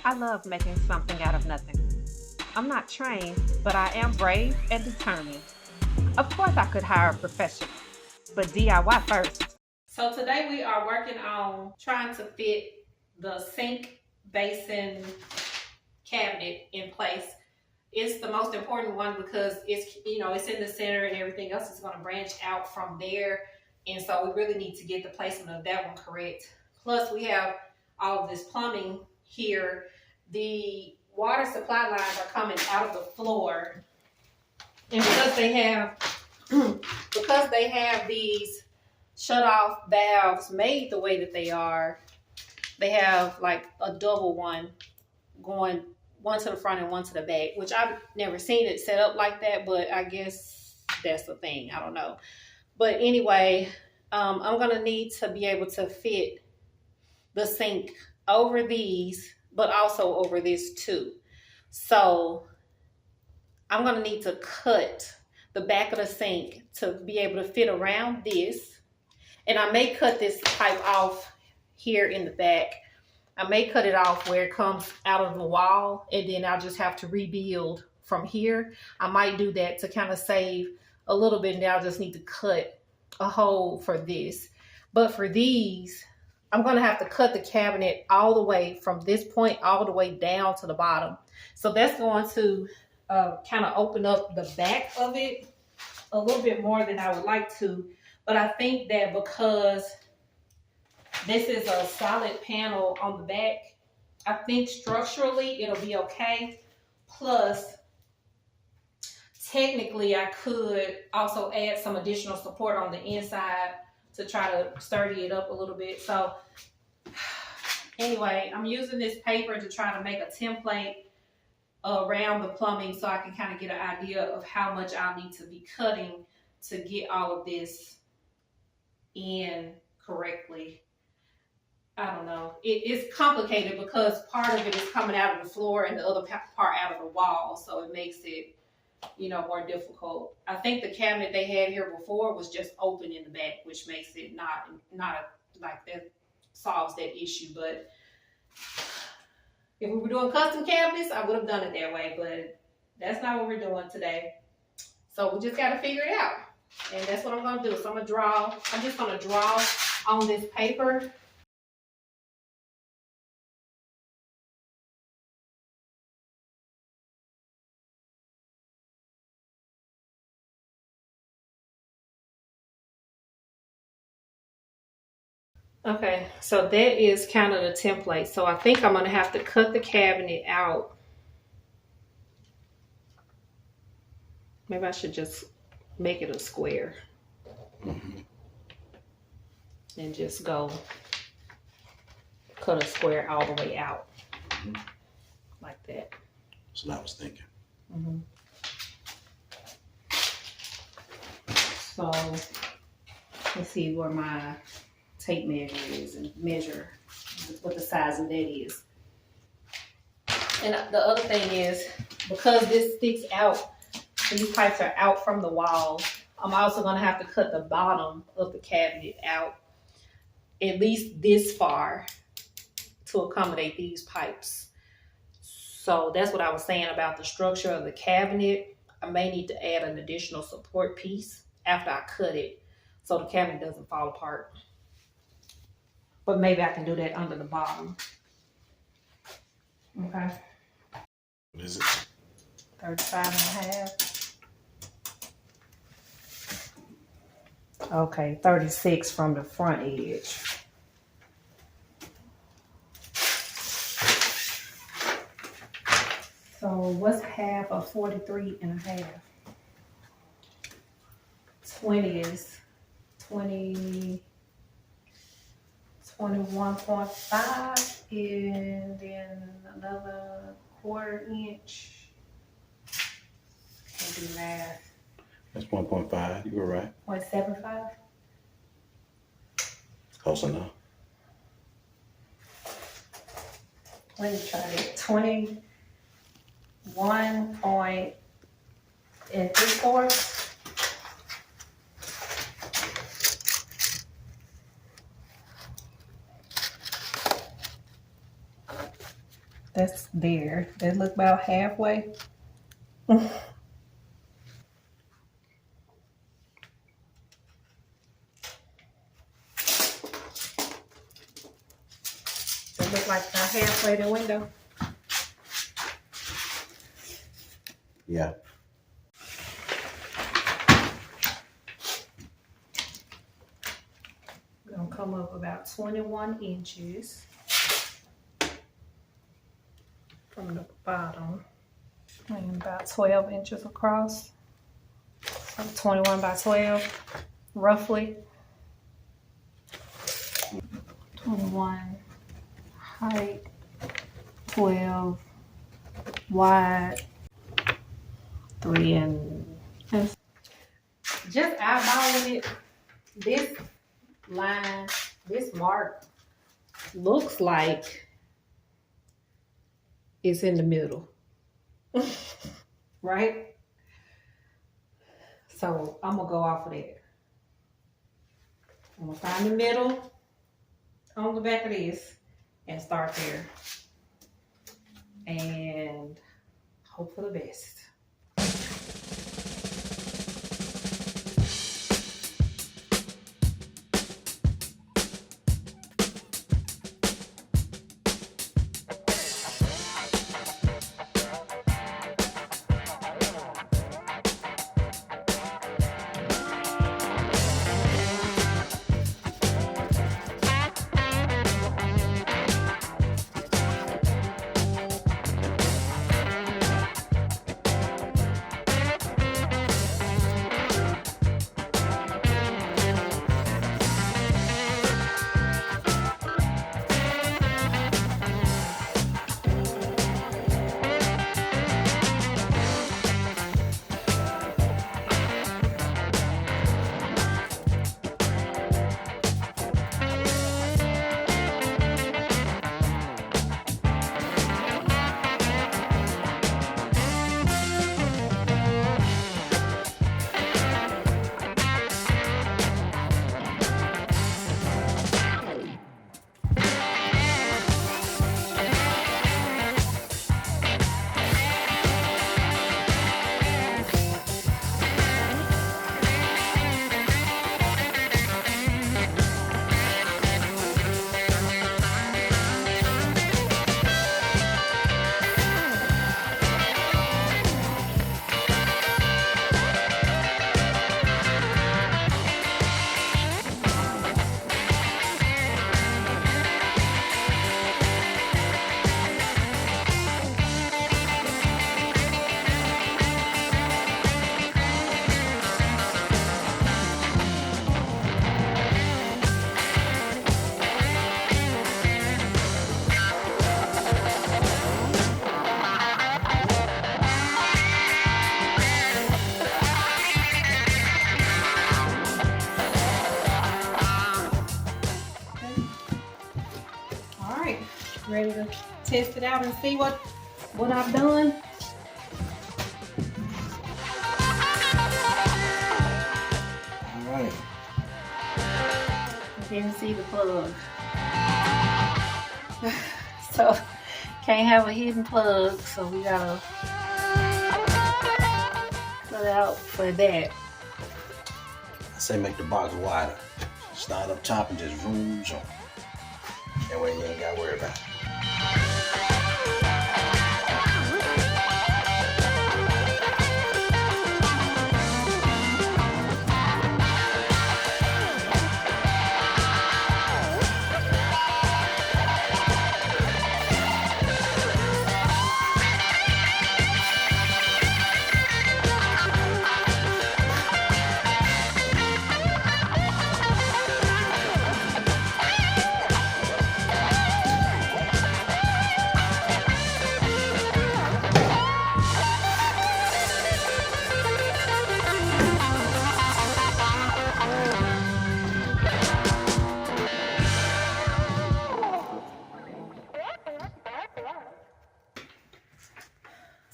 I love making something out of nothing. I'm not trained, but I am brave and determined. Of course, I could hire a professional, but DIY first. So today we are working on trying to fit the sink basin cabinet in place. It's the most important one because it's in the center and everything else is going to branch out from there. And so we really need to get the placement of that one correct. Plus we have all of this plumbing here. The water supply lines are coming out of the floor. And because they have these shut off valves made the way that they are, they have like a double one going, one to the front and one to the back, which I've never seen it set up like that, but I guess that's the thing. I don't know. But anyway, I'm going to need to be able to fit the sink over these, but also over this too. So I'm going to need to cut the back of the sink to be able to fit around this. And I may cut this pipe off here in the back. I may cut it off where it comes out of the wall, and then I'll just have to rebuild from here. I might do that to kind of save a little bit, and then I'll just need to cut a hole for this. But for these, I'm going to have to cut the cabinet all the way from this point all the way down to the bottom. So that's going to kind of open up the back of it a little bit more than I would like to. But I think that because this is a solid panel on the back, I think structurally it'll be okay. Plus, technically I could also add some additional support on the inside to try to sturdy it up a little bit. So anyway, I'm using this paper to try to make a template around the plumbing so I can kind of get an idea of how much I'll need to be cutting to get all of this in correctly. I don't know. It's complicated because part of it is coming out of the floor and the other part out of the wall. So it makes it, more difficult. I think the cabinet they had here before was just open in the back, which makes it not like that solves that issue. But if we were doing custom cabinets, I would have done it that way, but that's not what we're doing today. So we just got to figure it out. And that's what I'm going to do. So I'm just going to draw on this paper. Okay, so that is kind of the template. So I think I'm going to have to cut the cabinet out. Maybe I should just make it a square. And just go cut a square all the way out. Like that. That's what I was thinking. So let's see where my tape measure is and measure what the size of that is. And the other thing is, because this sticks out, these pipes are out from the wall, I'm also going to have to cut the bottom of the cabinet out at least this far to accommodate these pipes. So that's what I was saying about the structure of the cabinet. I may need to add an additional support piece after I cut it so the cabinet doesn't fall apart. But maybe I can do that under the bottom. Okay. What is it? 35 and a half. Okay, 36 from the front edge. So what's half of 43 and a half? 20 is 20, 21.5, and then another quarter inch. Can't do math. That's 1.5. You were right. 0.75. Close enough. Let me try it. 21 point and 3/4. That's there. That look about halfway. That look like about halfway the window. Yeah. We're gonna come up about 21 inches from the bottom and about 12 inches across. So 21 by 12, roughly. 21 height, 12 wide, 3 and just eyeballing it. This line, this mark looks like it's in the middle, right? So I'm gonna go off of that. I'm gonna find the middle on the back of this and start there and hope for the best. Ready to test it out and see what I've done. All right. You can see the plug. So can't have a hidden plug, so we gotta cut out for that. I say make the box wider. Start up top and just zoom on. That way you ain't gotta worry about it.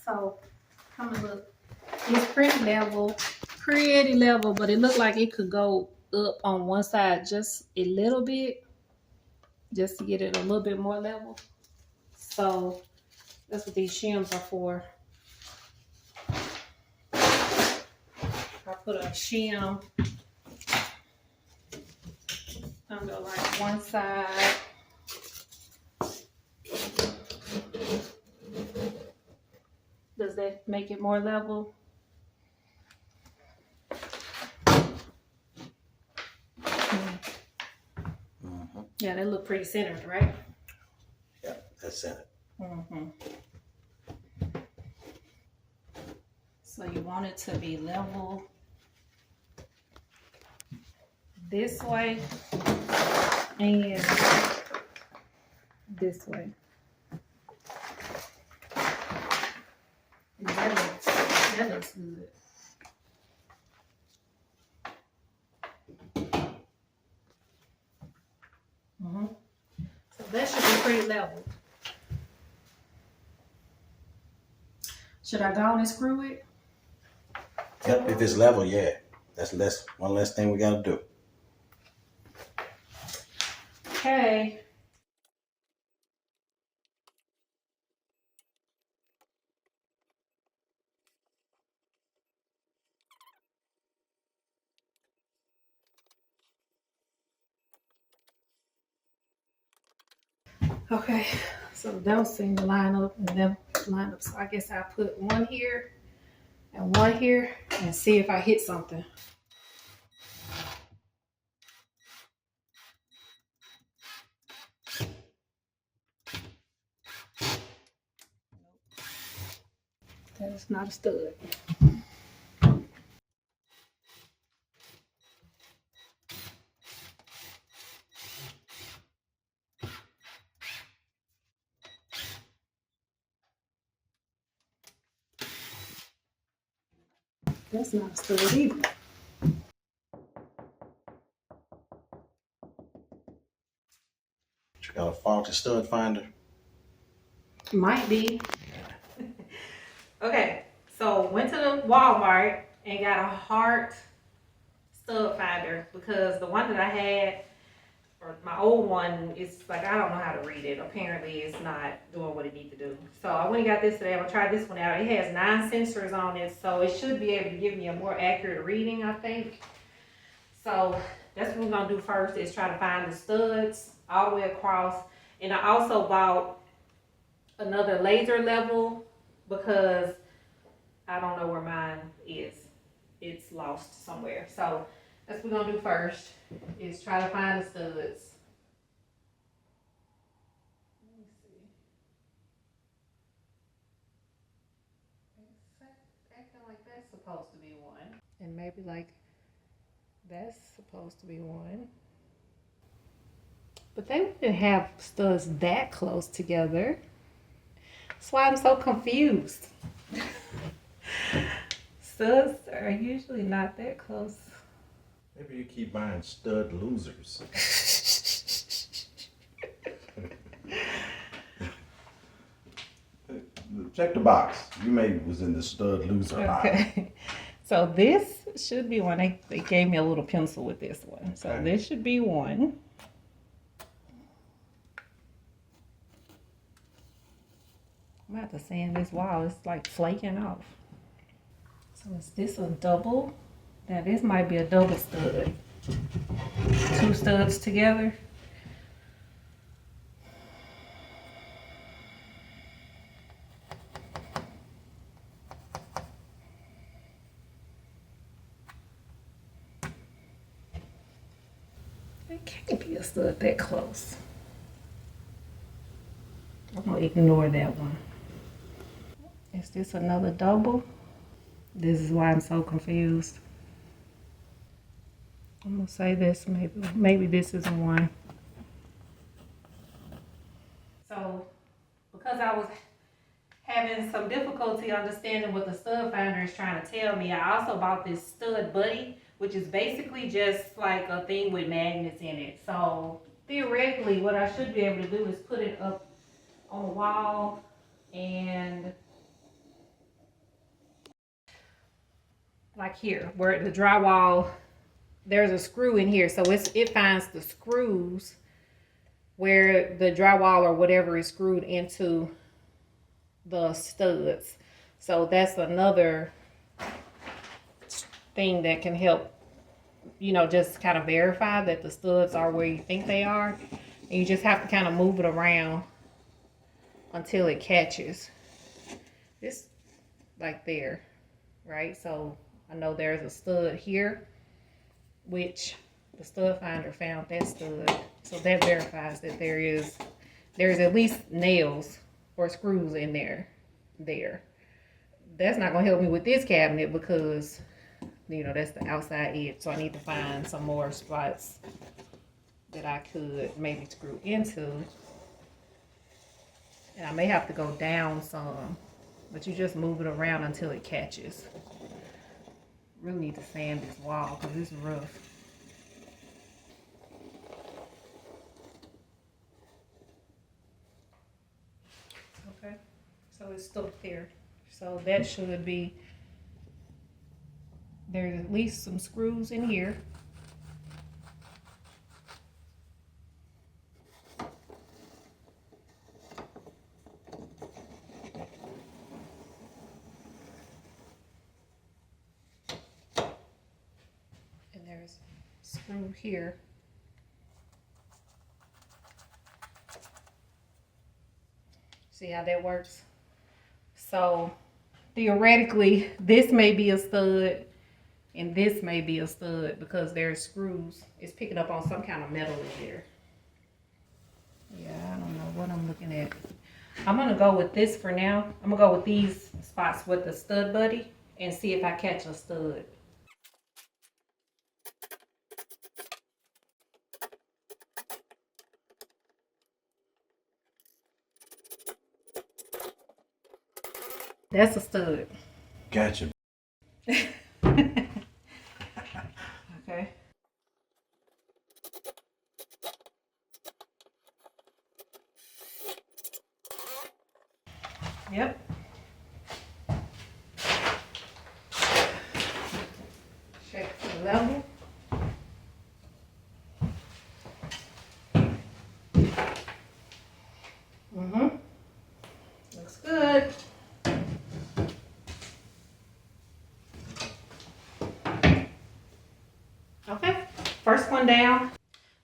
So come and look. It's pretty level, but it looked like it could go up on one side just a little bit, just to get it a little bit more level. So That's what these shims are for. I put a shim under like one side. Does that make it more level? Mm-hmm. Yeah, that look pretty centered, right? Yeah, that's it. Mm-hmm. So you want it to be level this way and this way. And that looks good. Mm-hmm. So that should be pretty level. Should I go on and screw it? Yep, if it's level, yeah. That's one less thing we gotta do. Okay. Okay, so those seem to line up and them line up. So I guess I'll put one here and one here and see if I hit something. That is not a stud. That's not a stud either. You got a faulty stud finder? Might be. Okay, so went to the Walmart and got a heart stud finder because the one that I had, or my old one, is like, I don't know how to read it. Apparently it's not doing what it needs to do. So I went and got this today. I'm gonna try this one out. It has 9 sensors on it, so it should be able to give me a more accurate reading, I think. So that's what we're gonna do first, is try to find the studs all the way across. And I also bought another laser level because I don't know where mine is. It's lost somewhere. So that's what we're gonna do first, is try to find the studs. Let me see. It's acting like that's supposed to be one. And maybe like that's supposed to be one. But they wouldn't have studs that close together. That's why I'm so confused. Studs are usually not that close. Maybe you keep buying stud losers. Check the box. You maybe was in the stud loser aisle. Okay. So this should be one. They gave me a little pencil with this one. So Okay. this should be one. I'm about to sand this wall. It's like flaking off. So is this a double? Now this might be a double stud. 2 studs together. It can't be a stud that close. I'm gonna ignore that one. Is this another double? This is why I'm so confused. I'm gonna say this, maybe this is a one. So because I was having some difficulty understanding what the stud finder is trying to tell me, I also bought this stud buddy, which is basically just like a thing with magnets in it. So theoretically, what I should be able to do is put it up on the wall and like here, where the drywall, there's a screw in here. So it finds the screws where the drywall or whatever is screwed into the studs. So that's another thing that can help, you know, just kind of verify that the studs are where you think they are. And you just have to kind of move it around until it catches. This, like there, right? So I know there's a stud here, which the stud finder found that stud. So that verifies that there's at least nails or screws in there. That's not gonna help me with this cabinet because, you know, that's the outside edge. So I need to find some more spots that I could maybe screw into. And I may have to go down some, but you just move it around until it catches. Really need to sand this wall because it's rough. Okay, so it's stuck there. So that should be, there's at least some screws in here. And there's a screw here. See how that works? So theoretically, this may be a stud and this may be a stud because there's screws. It's picking up on some kind of metal in there. Yeah, I don't know what I'm looking at. I'm gonna go with this for now. I'm gonna go with these spots with the stud buddy and see if I catch a stud. That's a stud. Gotcha. Okay. Yep. Check the level. Looks good. Okay, first one down.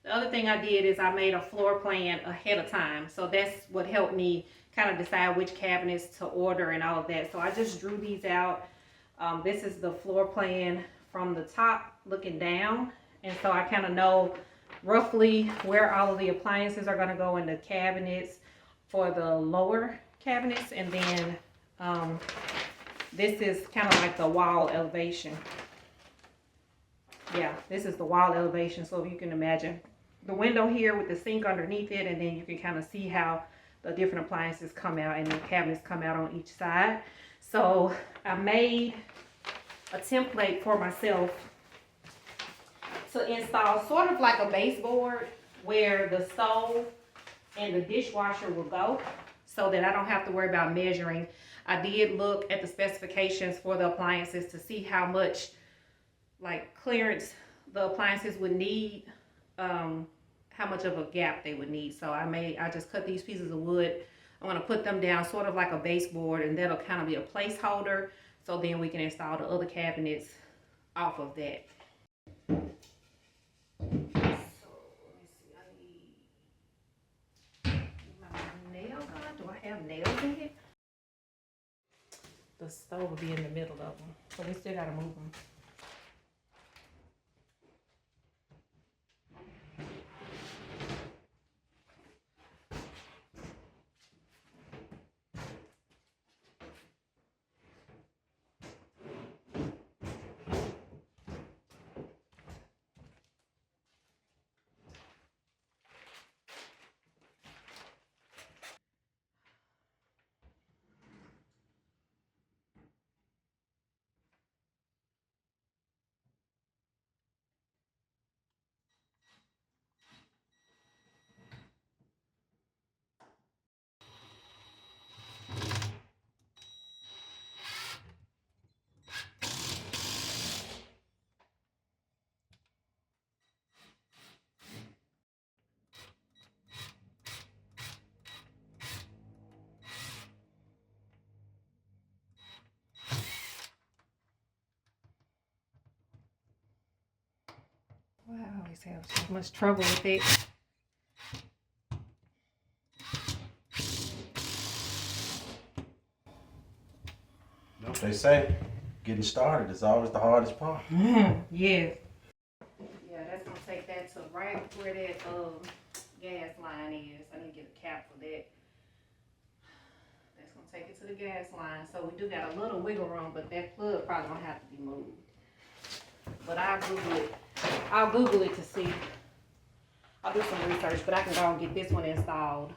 The other thing I did is I made a floor plan ahead of time. So that's what helped me kind of decide which cabinets to order and all of that. So I just drew these out. This is the floor plan from the top looking down. And so I kind of know roughly where all of the appliances are going to go in the cabinets for the lower cabinets. And then this is kind of like the wall elevation. Yeah, this is the wall elevation. So if you can imagine the window here with the sink underneath it, and then you can kind of see how the different appliances come out and the cabinets come out on each side. So I made a template for myself to install sort of like a baseboard where the stove and the dishwasher will go so that I don't have to worry about measuring. I did look at the specifications for the appliances to see how much like clearance the appliances would need, how much of a gap they would need. So I just cut these pieces of wood. I'm going to put them down sort of like a baseboard, and that'll kind of be a placeholder. So then we can install the other cabinets off of that. So let me see, I need my nail gun. Do I have nails in it? The stove will be in the middle of them, so we still got to move them. always have so much trouble with it. What they say, getting started is always the hardest part. Yes. Yeah, that's gonna take that to right where that gas line is. I need to get a cap for that. That's gonna take it to the gas line. So we do got a little wiggle room, but that plug probably gonna have to be moved. But I'll Google it. I'll Google it to see. I'll do some research, but I can go and get this one installed.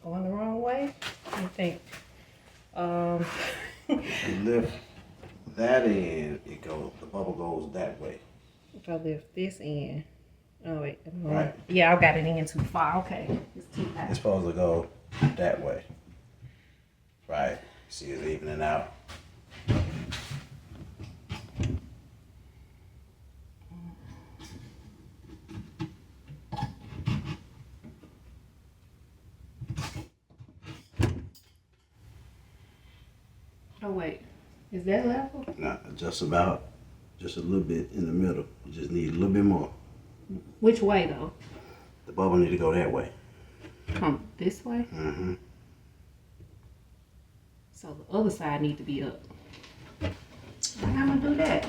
Going the wrong way? I think. You lift that in, the bubble goes that way. If I lift this in. Oh wait. Right. Yeah, I got it in too far. Okay. It's too high. It's supposed to go that way. Right. See it's evening out. Oh wait. Is that level? Not just about, just a little bit in the middle. You just need a little bit more. Which way though? The bubble need to go that way. Come this way? Mm-hmm. So the other side need to be up. How am I gonna do that?